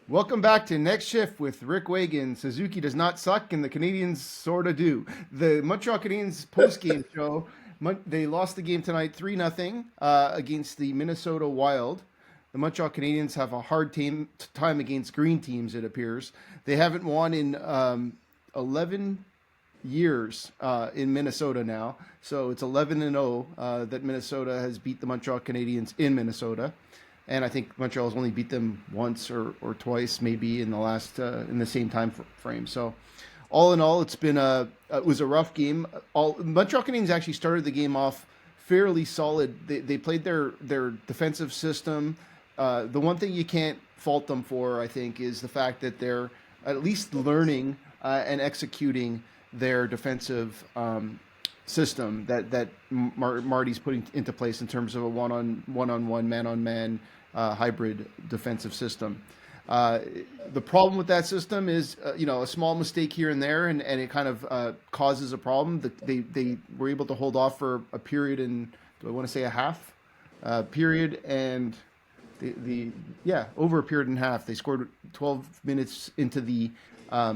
Welcome back to Next Shift with Rick Wagan. Suzuki does not suck, and the Canadians sort of do. The Montreal Canadiens post-game show, they lost the game tonight 3-0 against the Minnesota Wild. The Montreal Canadiens have a hard time against green teams, it appears. They haven't won in 11 years in Minnesota now. So it's 11-0 that Minnesota has beat the Montreal Canadiens in Minnesota. And I think Montreal's only beat them once or twice, maybe in the last in the same time frame. So, all in all, it was a rough game. All Montreal Canadiens actually started the game off fairly solid. They played their defensive system. The one thing you can't fault them for, I think, is the fact that they're at least learning and executing their defensive system that Marty's putting into place in terms of a one-on-one, man-on-man hybrid defensive system. The problem with that system is, a small mistake here and there, and it kind of causes a problem. They were able to hold off for a period and do I want to say a half period, and over a period and a half. They scored 12 minutes into the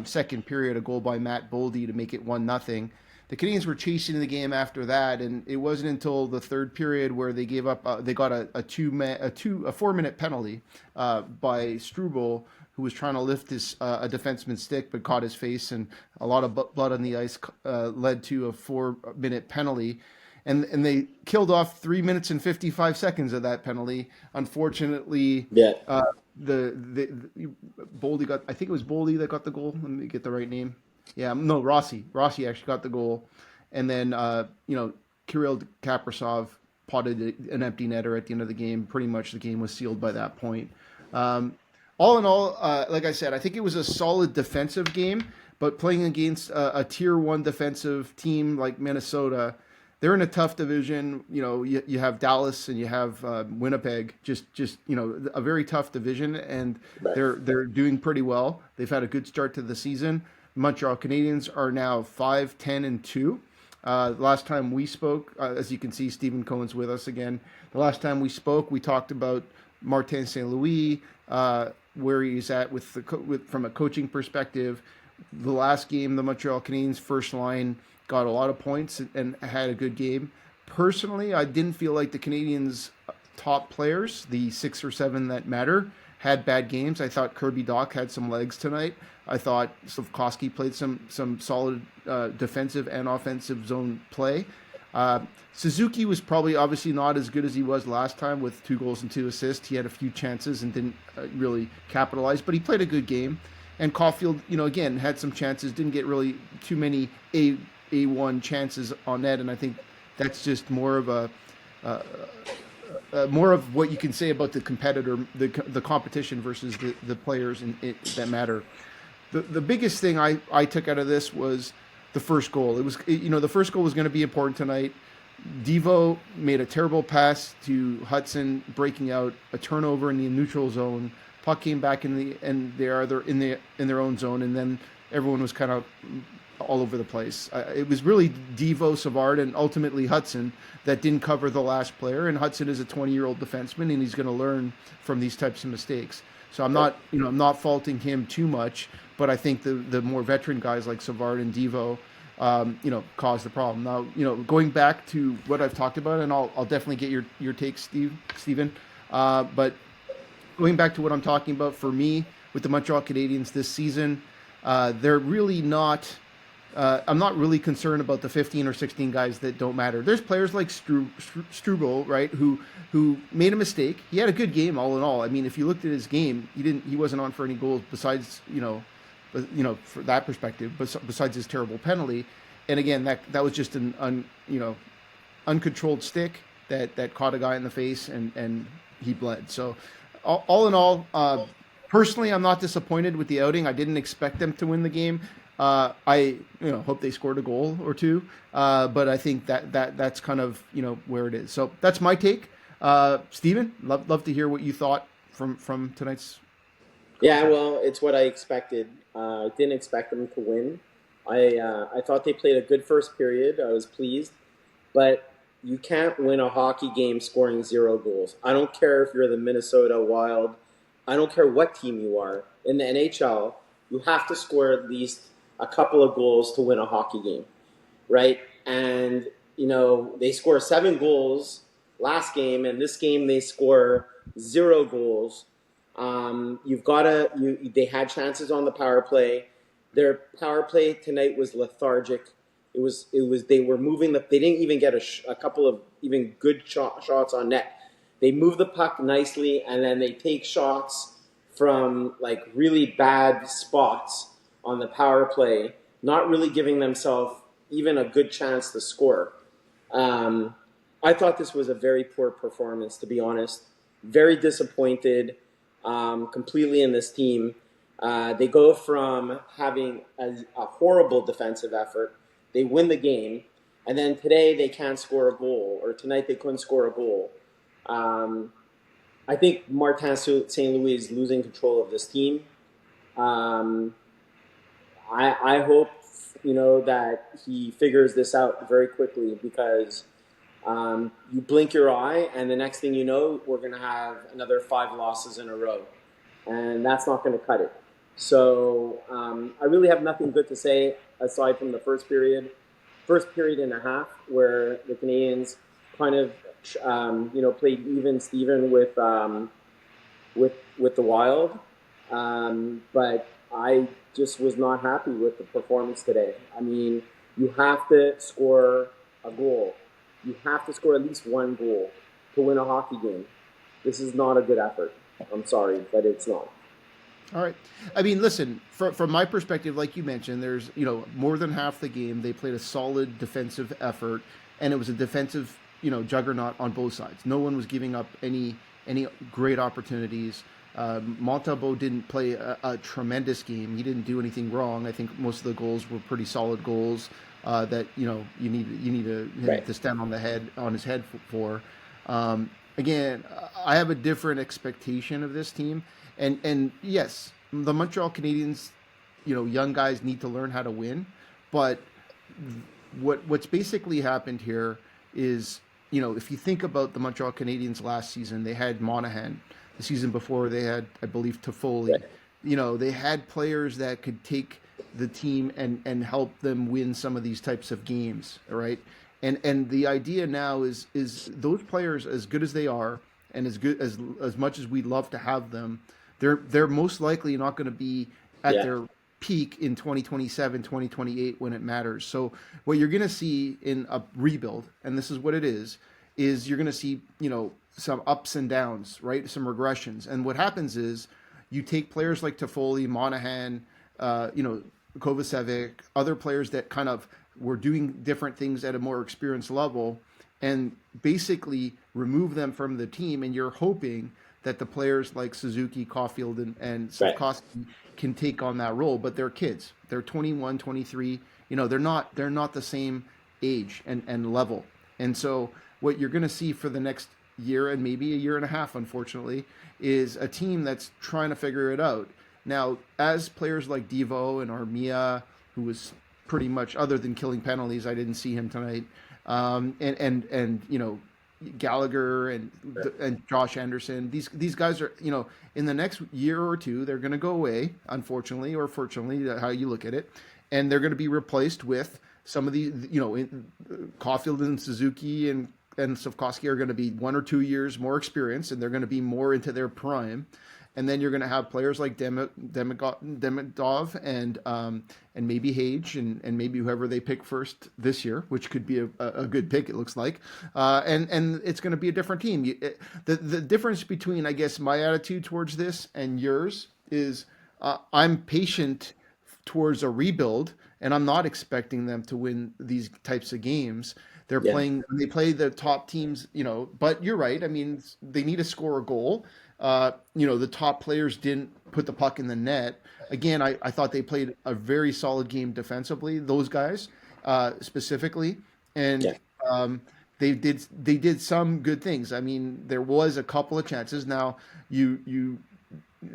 second period, a goal by Matt Boldy to make it 1-0. The Canadiens were chasing the game after that, and it wasn't until the third period where they gave up. They got a 4-minute penalty by Struble, who was trying to lift a defenseman's stick but caught his face, and a lot of blood on the ice led to a 4-minute penalty. And they killed off 3 minutes and 55 seconds of that penalty. Unfortunately, the Boldy got. I think it was Boldy that got the goal. Let me get the right name. Yeah, no, Rossi. Rossi actually got the goal, and then Kirill Kaprizov potted an empty netter at the end of the game. Pretty much the game was sealed by that point. All in all, like I said, I think it was a solid defensive game, but playing against a tier 1 defensive team like Minnesota, they're in a tough division. You have Dallas and you have Winnipeg, just a very tough division, and they're doing pretty well. They've had a good start to the season. Montreal Canadiens are now 5-10-2. Last time we spoke, as you can see, Stephen Cohen's with us again. The last time we spoke, we talked about Martin St. Louis, where he's at from a coaching perspective. The last game, the Montreal Canadiens first line got a lot of points and had a good game. Personally, I didn't feel like the Canadiens' top players, the 6 or 7 that matter, had bad games. I thought Kirby Dach had some legs tonight. I thought Slafkovsky played some solid defensive and offensive zone play. Suzuki was probably obviously not as good as he was last time with 2 goals and 2 assists. He had a few chances and didn't really capitalize, but he played a good game. And Caulfield, again, had some chances, didn't get really too many A1 chances on net, and I think that's just more of more of what you can say about the competitor, the competition versus the players that matter. The biggest thing I took out of this was the first goal. It was the first goal was going to be important tonight. Devo made a terrible pass to Hudson, breaking out a turnover in the neutral zone. Puck came back and they're in their own zone, and then everyone was kind of all over the place. It was really Devo, Savard, and ultimately Hudson that didn't cover the last player. And Hudson is a 20-year-old defenseman, and he's going to learn from these types of mistakes. So I'm not faulting him too much, but I think the more veteran guys like Savard and Devo, caused the problem. Now, going back to what I've talked about, and I'll definitely get your take, Stephen. But going back to what I'm talking about, for me with the Montreal Canadiens this season, they're really not. I'm not really concerned about the 15 or 16 guys that don't matter. There's players like Struble, right, who made a mistake. He had a good game all in all. I mean, if you looked at his game, he wasn't on for any goals besides, for that perspective, besides his terrible penalty. And again, that was just an uncontrolled stick that caught a guy in the face and he bled. So all in all, personally, I'm not disappointed with the outing. I didn't expect them to win the game. I hope they scored a goal or two, but I think that's kind of where it is. So that's my take. Steven, love to hear what you thought from tonight's. Yeah, well, it's what I expected. I didn't expect them to win. I thought they played a good first period. I was pleased, but you can't win a hockey game scoring 0 goals. I don't care if you're the Minnesota Wild I don't care what team you are in the NHL, you have to score at least a couple of goals to win a hockey game, right? And they score 7 goals last game, and this game they score 0 goals. You've got to. They had chances on the power play. Their power play tonight was lethargic. It was. They were moving the. They didn't even get a couple of even good shots on net. They move the puck nicely, and then they take shots from like really bad spots on the power play, not really giving themselves even a good chance to score. Um, I thought this was a very poor performance, to be honest. Very disappointed completely in this team. They go from having a horrible defensive effort, they win the game, and then today they can't score a goal, or tonight they couldn't score a goal. Um, I think Martin St. Louis is losing control of this team. Um, I hope that he figures this out very quickly because you blink your eye and the next thing you know, we're going to have another 5 losses in a row, and that's not going to cut it. So I really have nothing good to say aside from the first period and a half, where the Canadians kind of played even Steven with the Wild, but I just was not happy with the performance today. I mean, you have to score a goal. You have to score at least 1 goal to win a hockey game. This is not a good effort. I'm sorry, but it's not. All right. I mean, listen, from my perspective, like you mentioned, there's, more than half the game, they played a solid defensive effort, and it was a defensive, juggernaut on both sides. No one was giving up any great opportunities. Montalbo didn't play a tremendous game. He didn't do anything wrong. I think most of the goals were pretty solid goals that you need Right. to stand on his head for. Again, I have a different expectation of this team, and yes, the Montreal Canadiens, young guys need to learn how to win, but what's basically happened here is, if you think about the Montreal Canadiens last season, they had Monahan. The season before, they had, I believe, Toffoli. Right. They had players that could take the team and help them win some of these types of games, right? And the idea now is those players, as good as they are, and as good as much as we'd love to have them, they're most likely not going to be at Yeah. their peak in 2027, 2028 when it matters. So what you're going to see in a rebuild, and this is what it is you're going to see, some ups and downs, right? Some regressions. And what happens is you take players like Toffoli, Monahan, Kovacevic, other players that kind of were doing different things at a more experienced level, and basically remove them from the team. And you're hoping that the players like Suzuki, Caulfield, and Right. Slavkovsky can take on that role. But they're kids. They're 21, 23. They're not the same age and level. And so what you're going to see for the next year and maybe a year and a half, unfortunately, is a team that's trying to figure it out. Now, as players like Devo and Armia, who was pretty much, other than killing penalties, I didn't see him tonight, and Gallagher Right. and Josh Anderson. These guys are, in the next year or two, they're going to go away, unfortunately or fortunately, how you look at it, and they're going to be replaced with some of the, Caulfield and Suzuki and Slavkovsky are going to be 1 or 2 years more experience, and they're going to be more into their prime. And then you're going to have players like Demidov and maybe Hage and maybe whoever they pick first this year, which could be a good pick, it looks like. And it's going to be a different team. The difference between, I guess, my attitude towards this and yours is I'm patient towards a rebuild, and I'm not expecting them to win these types of games. Yeah. They play the top teams, but you're right. I mean, they need to score a goal. The top players didn't put the puck in the net. Again, I thought they played a very solid game defensively, those guys specifically, Yeah. and they did some good things. I mean, there was a couple of chances. Now, you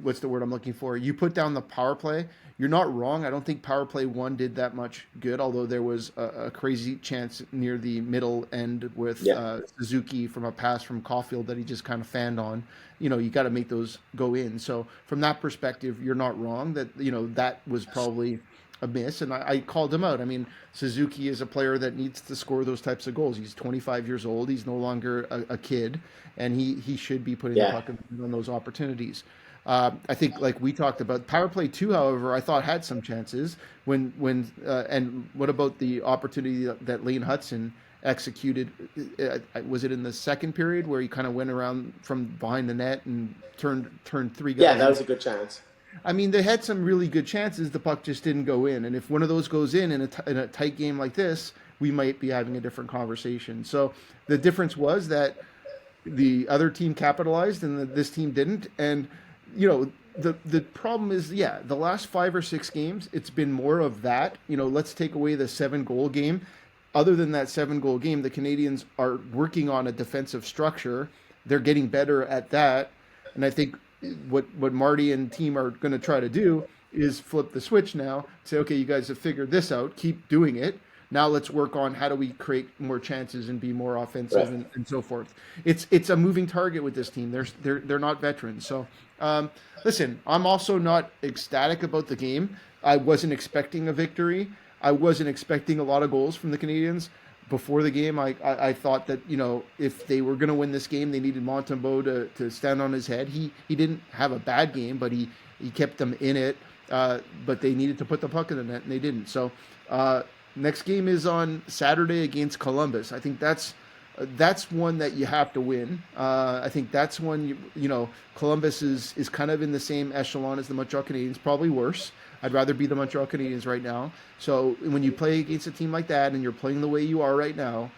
what's the word I'm looking for? You put down the power play. you're not wrong. I don't think power play one did that much good, although there was a crazy chance near the middle end with Yeah, Suzuki from a pass from Caulfield that he just kind of fanned on. You know, you got to make those go in. So from that perspective, you're not wrong that, you know, that was probably a miss. And I called him out. I mean, Suzuki is a player that needs to score those types of goals. He's 25 years old. He's no longer a kid, and he should be putting the yeah, puck on those opportunities. I think, like we talked about, power play two, however, I thought had some chances. And what about the opportunity that Lane Hudson executed? Was it in the second period where he kind of went around from behind the net and turned three yeah. guys That in? was a good chance. I mean, they had some really good chances. The puck just didn't go in. And if one of those goes in a tight game like this, we might be having a different conversation. So the difference was that the other team capitalized and this team didn't. And, you know, the problem is, yeah, the last 5 or 6 games, it's been more of that. You know, let's take away the 7 goal game. Other than that 7 goal game, the Canadians are working on a defensive structure. They're getting better at that. And I think what Marty and team are going to try to do is flip the switch now. Say, okay, you guys have figured this out. Keep doing it. Now let's work on how do we create more chances and be more offensive Right. and so forth. It's a moving target with this team. They're not veterans. So listen, I'm also not ecstatic about the game. I wasn't expecting a victory. I wasn't expecting a lot of goals from the Canadians before the game. I thought that, you know, if they were going to win this game, they needed Montembeault to stand on his head. He didn't have a bad game, but he kept them in it. But they needed to put the puck in the net, and they didn't. So next game is on Saturday against Columbus. I think that's one that you have to win. I think that's one you know Columbus is kind of in the same echelon as the Montreal Canadiens, probably worse. I'd rather be the Montreal Canadiens right now. So when you play against a team like that and you're playing the way you are right now,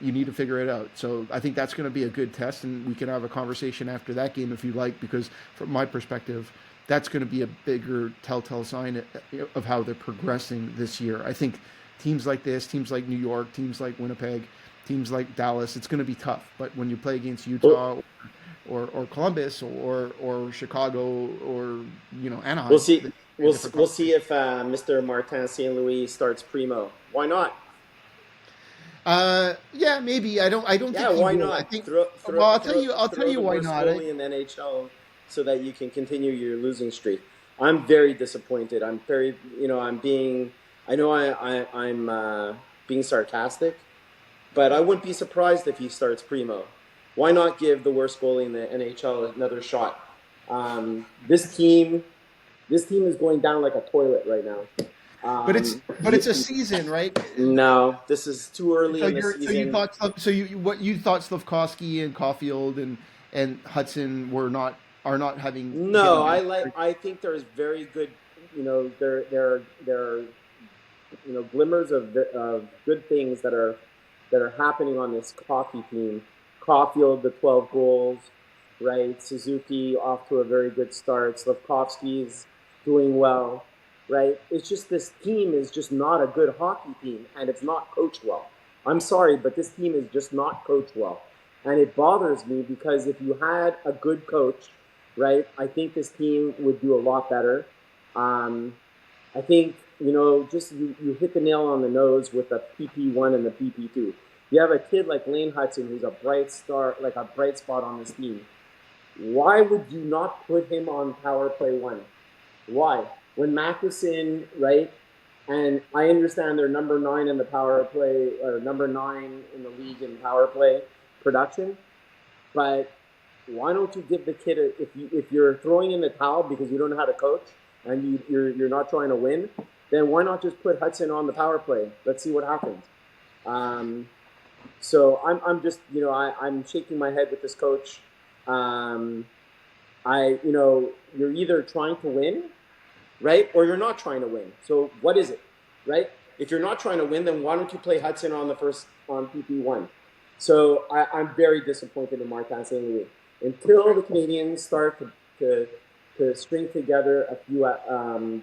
you need to figure it out. So I think that's going to be a good test, and we can have a conversation after that game if you like, because from my perspective, that's going to be a bigger telltale sign of how they're progressing this year. I think teams like this, teams like New York, teams like Winnipeg, teams like Dallas, it's going to be tough. But when you play against Well, Utah or Columbus or Chicago or we'll Anaheim, see. a different We'll see conversation. if Mr. Martin St. Louis starts primo. Why not? Yeah, maybe. I don't Yeah, think he why will. I not? think. Well, I'll tell Throw you the why worst not. goalie in the NHL so that you can continue your losing streak. I'm very disappointed. I'm very, I'm being, I know I'm being sarcastic, but I wouldn't be surprised if he starts primo. Why not give the worst goalie in the NHL another shot? Um, this team, this team is going down like a toilet right now. But it's Um, but it's a you, season, right? no, this is too early So in the you season. thought what you thought Slavkovsky and Caulfield and Hudson are not having No, getting. I think there's very good, there are glimmers of good things that are happening on this coffee team. Caulfield, the 12 goals, right? Suzuki off to a very good start. Slavkovsky's doing well, right? It's just this team is just not a good hockey team, and it's not coached well. I'm sorry, but this team is just not coached well. And it bothers me because if you had a good coach, right, I think this team would do a lot better. Um, I think, just you hit the nail on the nose with the PP1 and the PP2. You have a kid like Lane Hudson who's a bright star, like a bright spot on this team. Why would you not put him on power play one? Why? When Matheson, right? And I understand they're number 9 in the power play, or number 9 in the league in power play production. But why don't you give the kid if you're throwing in the towel because you don't know how to coach and you're not trying to win, then why not just put Hudson on the power play? Let's see what happens. Um, so I'm just I'm shaking my head with this coach. Um, you're either trying to win, right, or you're not trying to win. So what is it, right? If you're not trying to win, then why don't you play Hudson on PP1? So I'm very disappointed in Martin St. Louis. Until the Canadians start to string together a few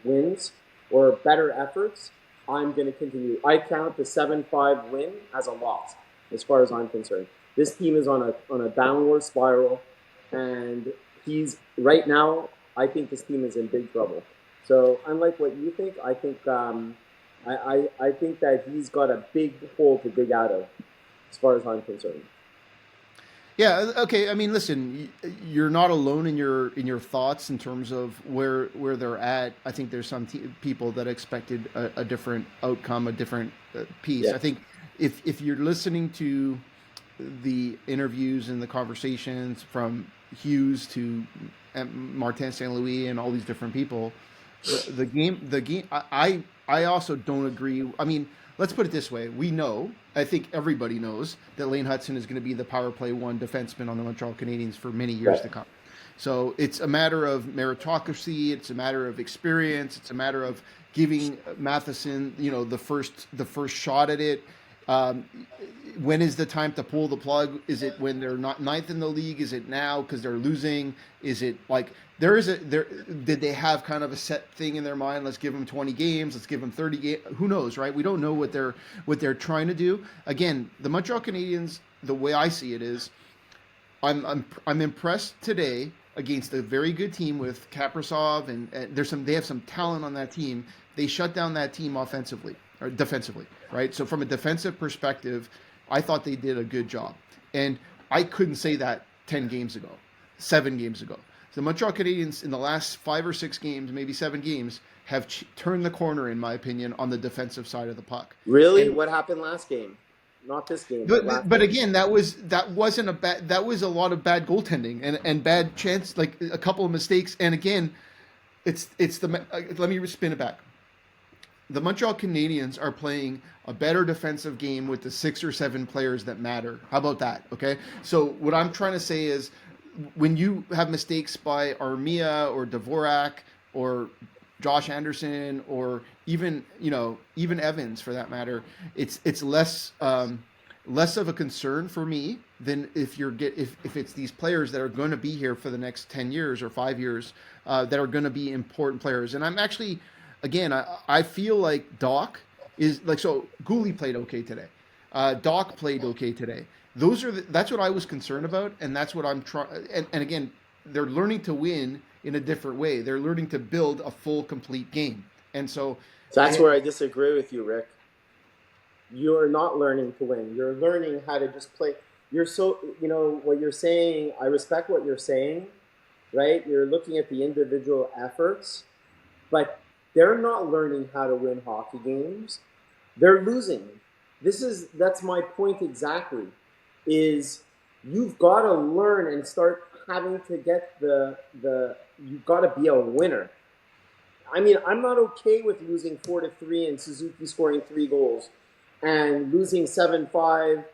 wins or better efforts, I'm going to continue. I count the 7-5 win as a loss, as far as I'm concerned. This team is on a downward spiral, and he's right now. I think this team is in big trouble. So unlike what you think, I think that he's got a big hole to dig out of, as far as I'm concerned. Yeah. Okay. I mean, listen, you're not alone in your thoughts in terms of where they're at. I think there's some people that expected a different outcome, a different piece. Yeah. I think if you're listening to the interviews and the conversations from Hughes to Martin St. Louis and all these different people, the game. I also don't agree. I mean, let's put it this way: we know, I think everybody knows that Lane Hudson is going to be the power play one defenseman on the Montreal Canadiens for many years Right. to come. So it's a matter of meritocracy. It's a matter of experience. It's a matter of giving Matheson, the first shot at it. Um, when is the time to pull the plug? Is it when they're not ninth in the league? Is it now because they're losing? Is it like there? Did they have kind of a set thing in their mind? Let's give them 20 games. Let's give them 30 games. Who knows, right? We don't know what they're trying to do. Again, the Montreal Canadiens, the way I see it is, I'm impressed today against a very good team with Kaprasov and they have some talent on that team. They shut down that team offensively or defensively, right? So from a defensive perspective, I thought they did a good job, and I couldn't say that 10 games ago, 7 games ago. The Montreal Canadiens in the last 5 or 6 games, maybe 7 games, have turned the corner, in my opinion, on the defensive side of the puck. Really? And What happened last game? Not this game, but but last but game. again, that wasn't a bad. That was a lot of bad goaltending and bad chance, like a couple of mistakes. And again, it's the let me spin it back. The Montreal Canadiens are playing a better defensive game with the 6 or 7 players that matter. How about that? Okay. So what I'm trying to say is, when you have mistakes by Armia or Dvorak or Josh Anderson or even Evans for that matter, it's less of a concern for me than if it's these players that are going to be here for the next 10 years or 5 years, that are going to be important players. And I'm actually, again, I feel like Doc is like, so Gooley played okay today. Doc played okay today. That's what I was concerned about, and that's what I'm trying. And again, they're learning to win in a different way. They're learning to build a full, complete game, and so That's eh, where I disagree with you, Rick. You're not learning to win. You're learning how to just play. You're so, what you're saying, I respect what you're saying, right? You're looking at the individual efforts, but they're not learning how to win hockey games. They're losing. That's my point exactly. Is you've got to learn and start having to get the you've got to be a winner. I mean, I'm not okay with losing 4-3 and Suzuki scoring 3 goals, and losing 7-5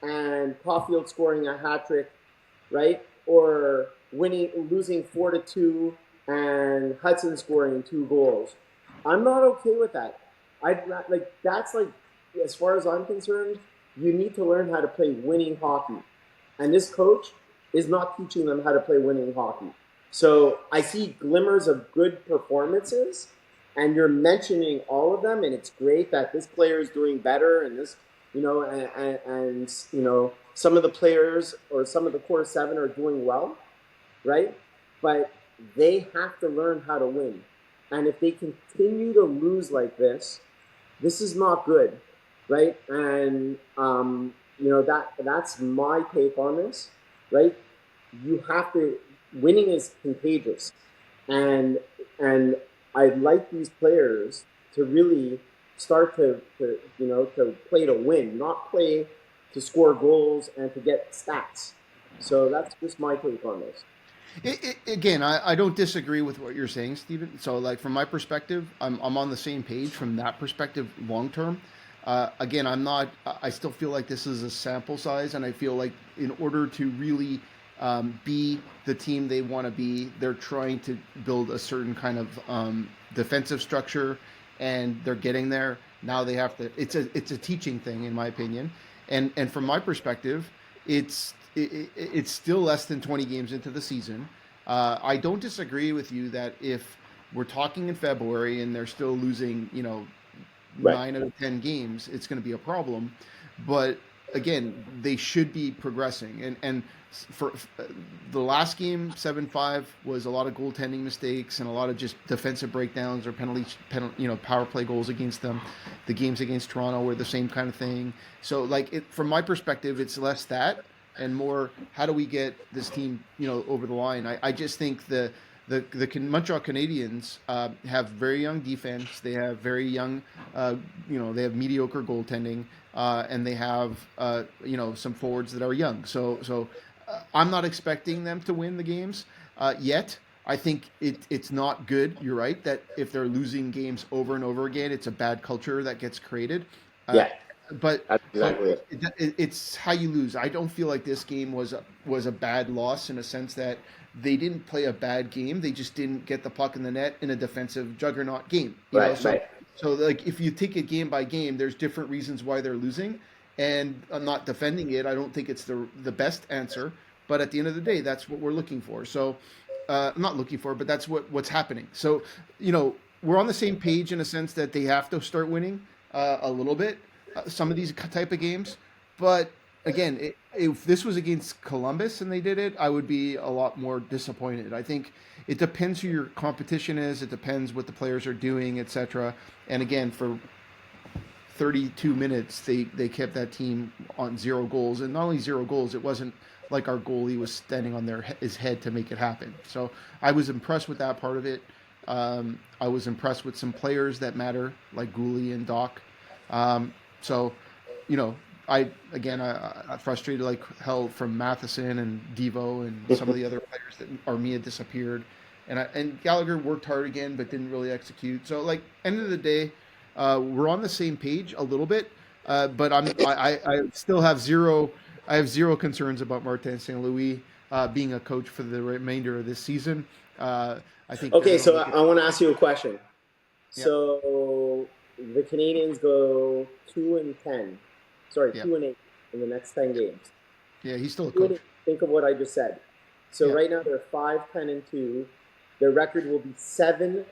and Caulfield scoring a hat trick, right? Or losing 4-2 and Hudson scoring 2 goals. I'm not okay with that. That's like, as far as I'm concerned, you need to learn how to play winning hockey, and this coach is not teaching them how to play winning hockey. So I see glimmers of good performances, and you're mentioning all of them, and it's great that this player is doing better, and this, some of the players or some of the core seven are doing well, right? But they have to learn how to win, and if they continue to lose like this is not good, right? And that's my take on this, right? You have to winning is contagious, and and I'd like these players to really start to play to win, not play to score goals and to get stats. So that's just my take on this. again, I don't disagree with what you're saying, Stephen. So, like, from my perspective, I'm on the same page from that perspective long term. Again, I'm not. I still feel like this is a sample size, and I feel like in order to really be the team they want to be, they're trying to build a certain kind of defensive structure, and they're getting there. Now they have to. It's a teaching thing, in my opinion, and from my perspective, it's still less than 20 games into the season. I don't disagree with you that if we're talking in February and they're still losing, Right. 9 out of 10 games, it's going to be a problem. But again, they should be progressing. And for the last game, 7-5 was a lot of goaltending mistakes and a lot of just defensive breakdowns or power play goals against them. The games against Toronto were the same kind of thing. So, like, from my perspective, it's less that and more how do we get this team, over the line. I just think the Montreal Canadiens have very young defense. They have very young, they have mediocre goaltending, and they have some forwards that are young. So I'm not expecting them to win the games yet. I think it's not good. You're right that if they're losing games over and over again, it's a bad culture that gets created. Uh, Yeah, but that's exactly it. it's how you lose. I don't feel like this game was a bad loss in a sense that they didn't play a bad game. They just didn't get the puck in the net in a defensive juggernaut game. Right, So right. like if you take it game by game, there's different reasons why they're losing, and I'm not defending it. I don't think it's the best answer, but at the end of the day, that's what we're looking for. So I'm not looking for, but that's what's happening. So we're on the same page in a sense that they have to start winning a little bit some of these type of games. But again, if this was against Columbus and they did it, I would be a lot more disappointed. I think it depends who your competition is. It depends what the players are doing, etc. And again, for 32 minutes, they kept that team on 0 goals, and not only 0 goals, it wasn't like our goalie was standing on his head to make it happen. So I was impressed with that part of it. I was impressed with some players that matter, like Gooley and Doc. So, you know, I frustrated like hell from Matheson and Devo and some of the other players that Armia disappeared, and Gallagher worked hard again but didn't really execute. So like end of the day, we're on the same page a little bit, but I still have zero. I have zero concerns about Martin St. Louis being a coach for the remainder of this season. I think they're Okay, going to so make it. I want to ask you a question. Yeah, So the Canadians go 2-10, sorry, yeah, 2-8 in the next 10 games. yeah. He's still a Two and coach. eight. Think of what I just said. So Yeah, right now they're 5-10-2. Their record will be 7-20-2.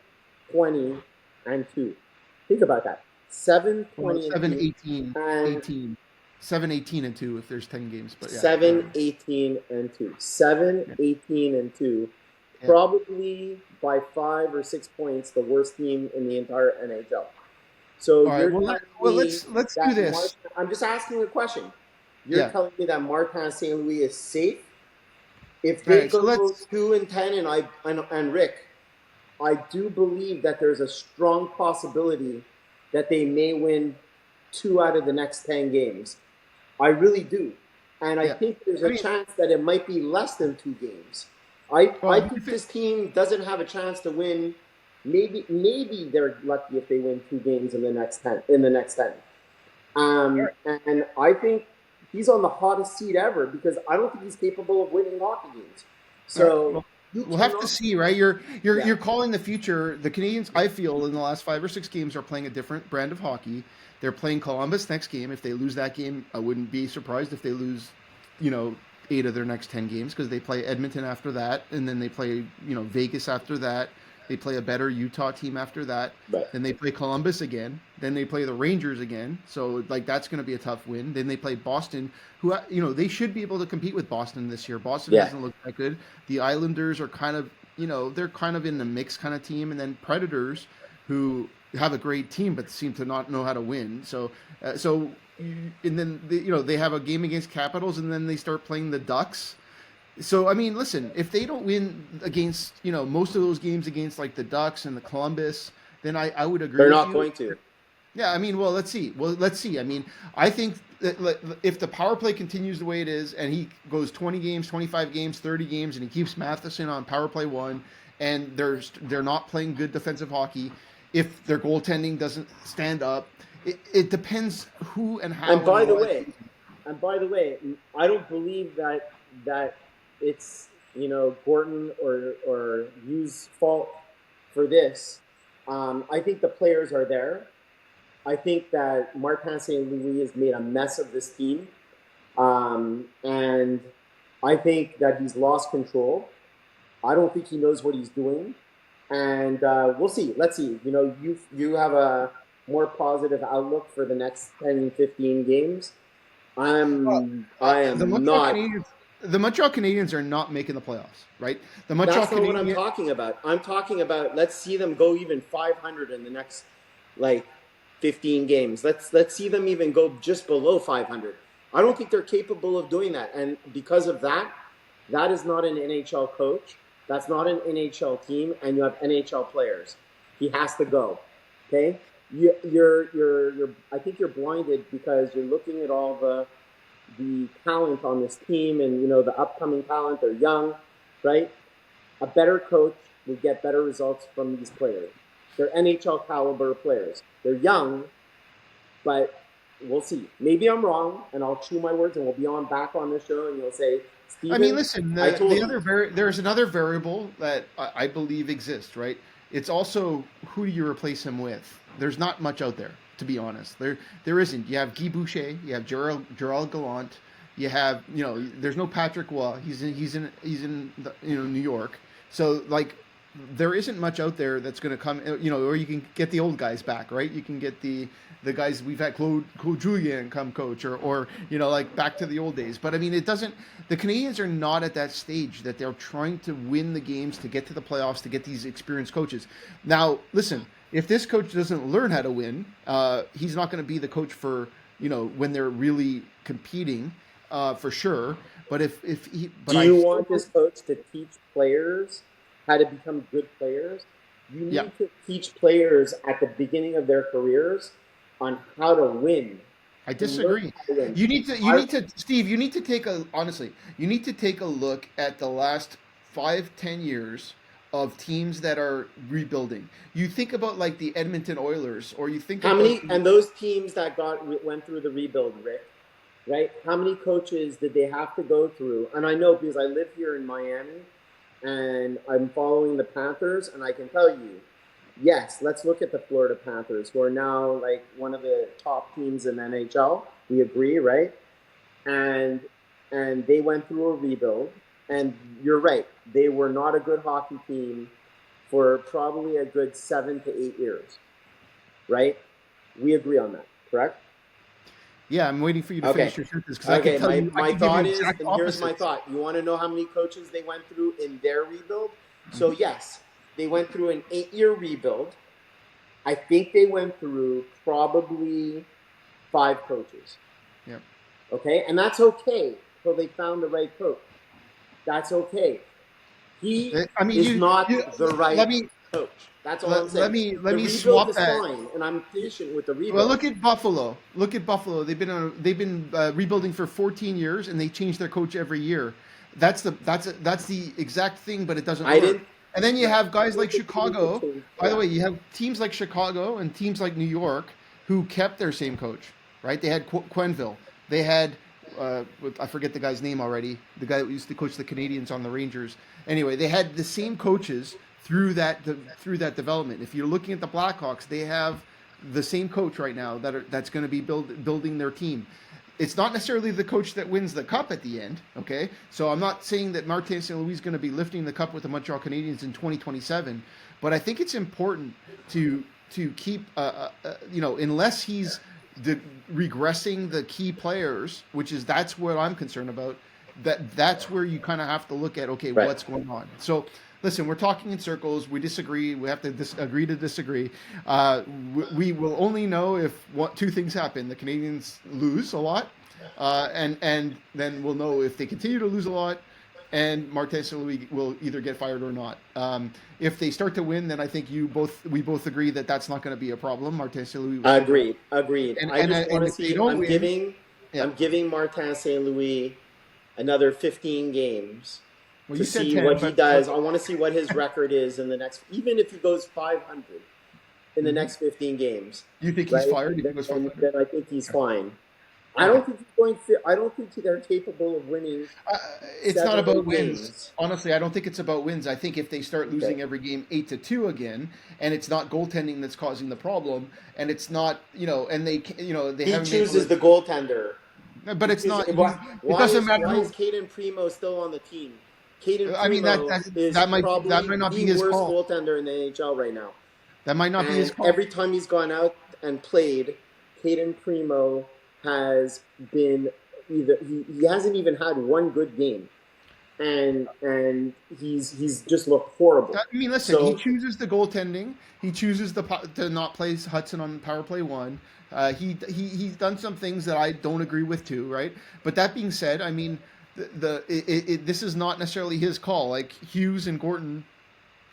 Think about that. Seven well, twenty and 7, 2 18, and 18, 7, 18, and 2 if there's 10 games. But yeah, go 7 ahead. 18 and 2. 7 Yeah, 18 and 2. yeah. Probably by 5 or 6 points, the worst team in the entire NHL. So All right. you're Well, telling me let's do that this. I'm just asking a question. You're Yeah. telling me that Martin St. Louis is safe if All they right. So go let's. 2-10, and Rick, I do believe that there's a strong possibility that they may win 2 out of the next 10 games. I really do, and I Yeah. think there's I a mean, chance that it might be less than 2 games. I well, think if it, this team doesn't have a chance to win. Maybe they're lucky if they win 2 games in the next 10. And I think he's on the hottest seat ever because I don't think he's capable of winning hockey games. all right. So Well, you we'll have to cannot. see, right? You're you're Yeah, you're calling the future. The Canadians, I feel, in the last 5 or 6 games, are playing a different brand of hockey. They're playing Columbus next game. If they lose that game, I wouldn't be surprised if they lose, you know, 8 of their next 10 games because they play Edmonton after that, and then they play, Vegas after that. They play a better Utah team after that. but Then they play Columbus again. Then they play the Rangers again. So like that's going to be a tough win. Then they play Boston, who they should be able to compete with Boston this year. Boston yeah, hasn't looked that good. The Islanders are kind of they're kind of in the mix kind of team, and then Predators, who have a great team but seem to not know how to win. So and then they have a game against Capitals, and then they start playing the Ducks. So I mean, listen, if they don't win against most of those games against like the Ducks and the Columbus, then I would agree they're with not you. going to. Yeah, I mean, well, let's see. I mean, I think that if the power play continues the way it is, and he goes 20 games, 25 games, 30 games, and he keeps Matheson on power play one, and they're not playing good defensive hockey, if their goaltending doesn't stand up, it depends who and And how by and the what. way, and by the way, I don't believe that it's Gordon or Hughes' fault for this. I think the players are there. I think that Martin St. Louis has made a mess of this team, and I think that he's lost control. I don't think he knows what he's doing, and we'll see. Let's see. You have a more positive outlook for the next 10, 15 games. I The am Montreal not. Canadiens, the Montreal Canadiens are not making the playoffs, right? The Montreal That's not what I'm Canadiens. talking about. I'm talking about let's see them go even 500 in the next like 15 games. Let's see them even go just below 500. I don't think they're capable of doing that, and because of that, that is not an NHL coach. That's not an NHL team, and you have NHL players. He has to go. Okay, you're. I think you're blinded because you're looking at all the talent on this team, and the upcoming talent. They're young, right? A better coach would get better results from these players. They're NHL caliber players. They're young, but we'll see. Maybe I'm wrong, and I'll chew my words, and we'll be on back on this show, and you'll say, I mean, Steven, listen, I the told you. other there's another variable that I believe exists, right? It's also who do you replace him with? There's not much out there, to be honest. There isn't. You have Guy Boucher, you have Gerald Gallant, you have there's no Patrick Waugh. He's in New York. So like there isn't much out there that's going to come. Or you can get the old guys back, right? You can get the guys we've had Claude Julien come coach or like back to the old days. But I mean, it doesn't. The Canadians are not at that stage that they're trying to win the games to get to the playoffs to get these experienced coaches. Now, listen, if this coach doesn't learn how to win, he's not going to be the coach for when they're really competing, for sure. But Do I you still, want this coach to teach players how to become good players? You yeah. need to teach players at the beginning of their careers on how to win, I to learn disagree. how to win. You need to, Steve. You need to take a honestly. You need to take a look at the last 5-10 years of teams that are rebuilding. You think about like the Edmonton Oilers, or you think How about many and those teams that went through the rebuild, Rick, right? How many coaches did they have to go through? And I know because I live here in Miami and I'm following the Panthers, and I can tell you, yes, let's look at the Florida Panthers, who are now like one of the top teams in NHL. We agree, right? And they went through a rebuild, and you're right, they were not a good hockey team for probably a good 7 to 8 years, right? We agree on that, correct? yeah. I'm waiting for you to Okay. finish your sentence because I can Okay, tell my, you. I my can give you thought is, exact and here's my opposites. thought. You want to know how many coaches they went through in their rebuild? So, yes, they went through an 8-year rebuild. I think they went through probably 5 coaches. Yeah. Okay, and that's okay until they found the right coach. That's okay. He I mean, is you not the let right me coach. That's all I'm saying. let The me rebuild swap is that. fine, and I'm patient with the Well, rebuild. look at Buffalo. Look at Buffalo. They've been rebuilding for 14 years, and they change their coach every year. That's the exact thing, but it doesn't I work. didn't. And then you have guys like They need to Chicago. change. By the Yeah. way, you have teams like Chicago and teams like New York who kept their same coach, right? They had Quenville. They had I forget the guy's name already. The guy that used to coach the Canadians on the Rangers. Anyway, they had the same coaches through that development. If you're looking at the Blackhawks, they have the same coach right now that's going to be building their team. It's not necessarily the coach that wins the cup at the end, okay? So I'm not saying that Martin St. Louis is going to be lifting the cup with the Montreal Canadiens in 2027, but I think it's important to keep, unless he's regressing the key players, that's what I'm concerned about. That's where you kind of have to look at, okay, Right. what's going on. So listen, we're talking in circles. We disagree. We have to agree to disagree. We will only know if two things happen: the Canadians lose a lot, and then we'll know if they continue to lose a lot, and Martin St. Louis will either get fired or not. If they start to win, then I think we both agree that that's not going to be a problem. Martin St. Louis will still go. Agreed. Agreed. And I and just want and to if they see. don't win, yeah. I'm giving Martin St. Louis another 15 games Well, to you said see 10, what he but does. I want to see what his record is in the next. Even if he goes 500 in the Mhm. next 15 games, You think he's right? fired if he goes Then, 500? then I think he's fine. I Okay. don't think he's going. I don't think they're capable of winning Uh, it's not 7 or 8 about wins. games. Honestly, I don't think it's about wins. I think if they start Okay. losing every game 8-2 again, and it's not goaltending that's causing the problem, and it's not, and they He haven't been able chooses to, the goaltender. but it's not. It Why doesn't is matter who. Caden Primo still on the team? Caden I mean, Primo is that probably might not be the his worst call. goaltender in the NHL right now. That might not be his And call. every time he's gone out and played, Caden Primo has been he hasn't even had one good game, and he's just looked horrible. I mean, listen, he So chooses the goaltending. He chooses to not play Hudson on power play one. He's done some things that I don't agree with too, right? But that being said, I mean, this is not necessarily his call. Like Hughes and Gorton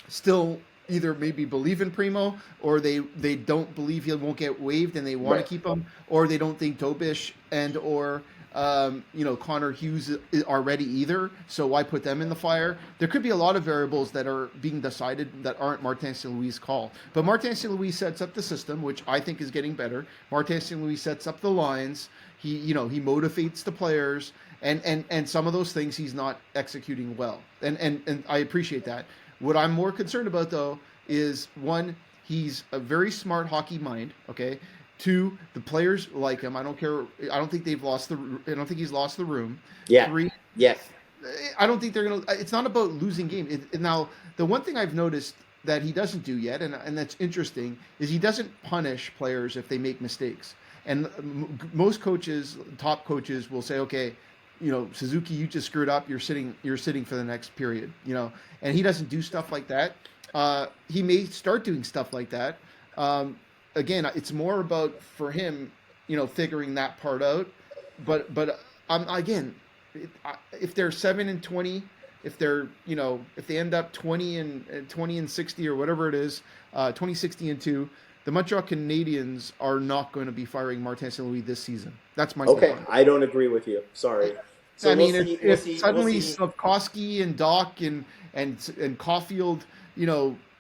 still either maybe believe in Primo, or they don't believe he won't get waived and they want to right, keep him, or they don't think Dobish and or Connor Hughes are ready either. So why put them in the fire? There could be a lot of variables that are being decided that aren't Martin St. Louis' call. But Martin St. Louis sets up the system, which I think is getting better. Martin St. Louis sets up the lines. He motivates the players, and some of those things he's not executing well. And I appreciate that. What I'm more concerned about, though, is one, he's a very smart hockey mind. Okay. Two, the players like him. I don't care. I don't think they've lost the. I don't think he's lost the room. yeah, Three, yes, I don't think they're gonna. It's not about losing games. Now, the one thing I've noticed that he doesn't do yet, and that's interesting, is he doesn't punish players if they make mistakes. And most coaches, top coaches, will say, okay, Suzuki, you just screwed up. You're sitting for the next period. And he doesn't do stuff like that. He may start doing stuff like that. Again, it's more about for him, figuring that part out. But again, if they're 7-20, if they're if they end up 20-60 or whatever it is, 20-60-2, the Montreal Canadiens are not going to be firing Martin St. Louis this season. That's my okay. take. I don't agree with you. Sorry. So I mean, we'll see. if suddenly We'll see. Slavkovsky and Doc and Caulfield,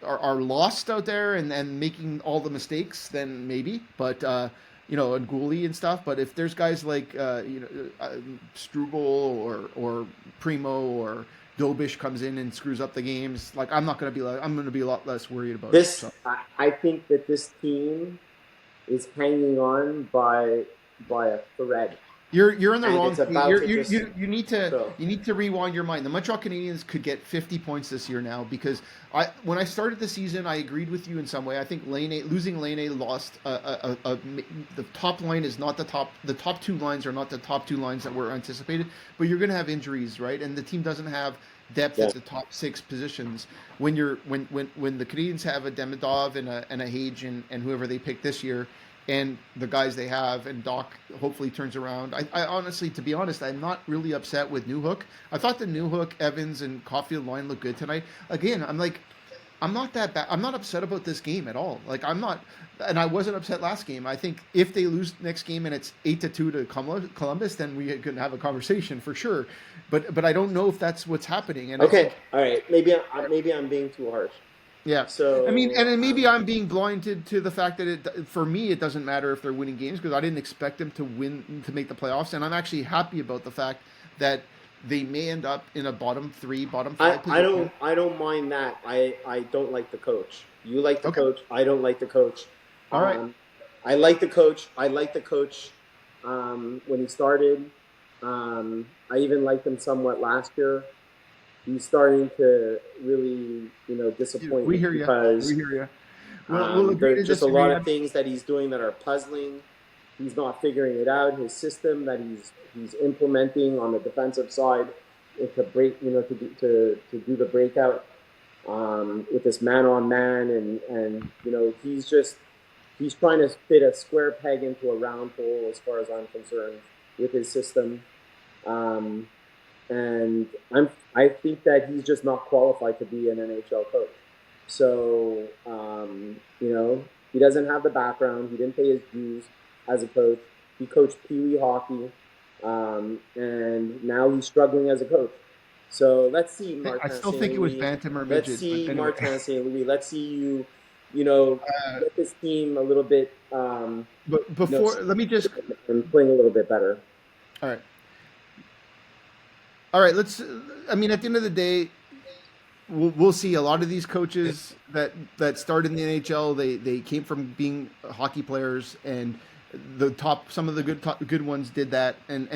are lost out there and making all the mistakes, then maybe. But and Gouli and stuff. But if there's guys like Struble or Primo or Dobish comes in and screws up the games, like I'm going to be a lot less worried about it. So. I think that this team is hanging on by a thread. You're in the And wrong. it's about You're, to you just you need to so. you need to rewind your mind. The Montreal Canadiens could get 50 points this year now because when I started the season, I agreed with you in some way. I think losing Lane lost the top line is not the top. The top two lines are not the top two lines that were anticipated. But you're going to have injuries, right? And the team doesn't have depth Yeah. at the top six positions. When the Canadiens have a Demidov and a Hage and whoever they pick this year, and the guys they have, and Doc hopefully turns around. I honestly, to be honest, I'm not really upset with Newhook. I thought the Newhook, Evans, and Caulfield line looked good tonight. Again, I'm not that bad. I'm not upset about this game at all. Like I'm not, and I wasn't upset last game. I think if they lose next game and it's 8-2 to Columbus, then we could have a conversation for sure. But I don't know if that's what's happening. And I Okay. think, All right. Maybe I'm being too harsh. yeah, I mean, So and maybe I'm being blinded to the fact that for me it doesn't matter if they're winning games because I didn't expect them to make the playoffs, and I'm actually happy about the fact that they may end up in a bottom 3, bottom 5 position. I don't mind that. I don't like the coach. You like the Okay, coach. I don't like the coach. all right. Um, I like the coach. I like the coach when he started. I even liked him somewhat last year. He's starting to really, disappoint We me hear you. We because hear you. We'll agree to there's just a disagree. lot of things that he's doing that are puzzling. He's not figuring it out. His system that he's implementing on the defensive side to break, to do the breakout with this man on man, and he's trying to fit a square peg into a round hole as far as I'm concerned with his system. And I think that he's just not qualified to be an NHL coach. So he doesn't have the background. He didn't pay his dues as a coach. He coached Pee Wee hockey, and now he's struggling as a coach. So let's see, I Martin still St. think it was Louis. Bantam or Let's Midget, see, but anyway. Martin St. Louis. Let's see you get this team a little bit, But before, let me just. and playing a little bit better. All right. All right. I mean, at the end of the day, we'll see a lot of these coaches that started in the NHL. They came from being hockey players, and some of the good ones did that, and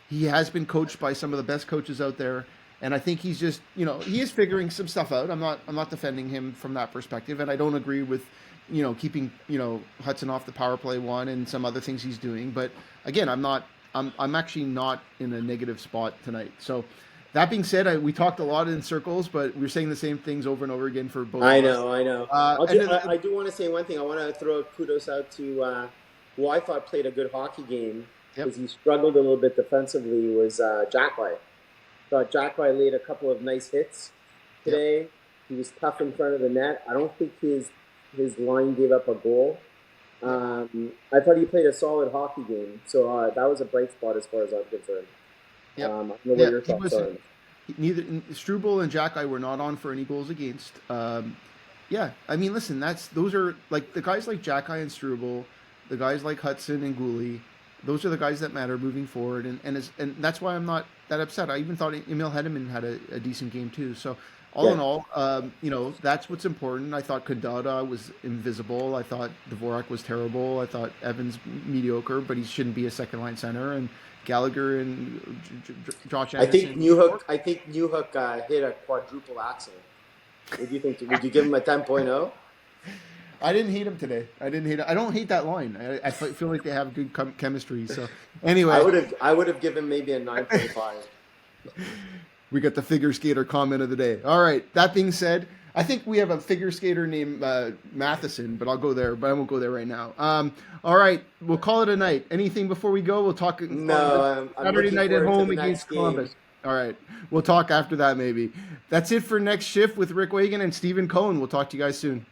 he has been coached by some of the best coaches out there, and I think he's just he is figuring some stuff out. I'm not defending him from that perspective, and I don't agree with keeping Hudson off the power play one and some other things he's doing, but again, I'm not I'm actually not in a negative spot tonight. So that being said, we talked a lot in circles, but we're saying the same things over and over again for both I of us. know, I know. And then, I do want to say one thing. I want to throw kudos out to who I thought played a good hockey game yep, because he struggled a little bit defensively. Was Jack White. Thought Jack White laid a couple of nice hits yep. today. He was tough in front of the net. I don't think his line gave up a goal. I thought he played a solid hockey game, so that was a bright spot as far as I'm concerned. Yep. I don't know what Yeah, your he thoughts was are. neither Struble and Jackeye were not on for any goals against. Yeah, I mean, listen, those are like the guys like Jackeye and Struble, the guys like Hudson and Gooley. Those are the guys that matter moving forward, and that's why I'm not that upset. I even thought Emil Hedman had a decent game too. So all Yeah, in all, that's what's important. I thought Kadada was invisible. I thought Dvorak was terrible. I thought Evans mediocre, but he shouldn't be a second line center. And Gallagher and Josh Anderson. I think Newhook hit a quadruple axel. What do you think? Would you give him a 10.0? I didn't hate him today. I didn't hate. I don't hate that line. I feel like they have good chemistry. So anyway, I would have given maybe a 9.5. we got the figure skater comment of the day. All right. That being said, I think we have a figure skater named Matheson, but I'll go there. But I won't go there right now. All right. We'll call it a night. Anything before we go? We'll talk. No, I'm Saturday looking night at forward to home the against next game. Columbus. All right. We'll talk after that maybe. That's it for next shift with Rick Wagan and Stephen Cohen. We'll talk to you guys soon.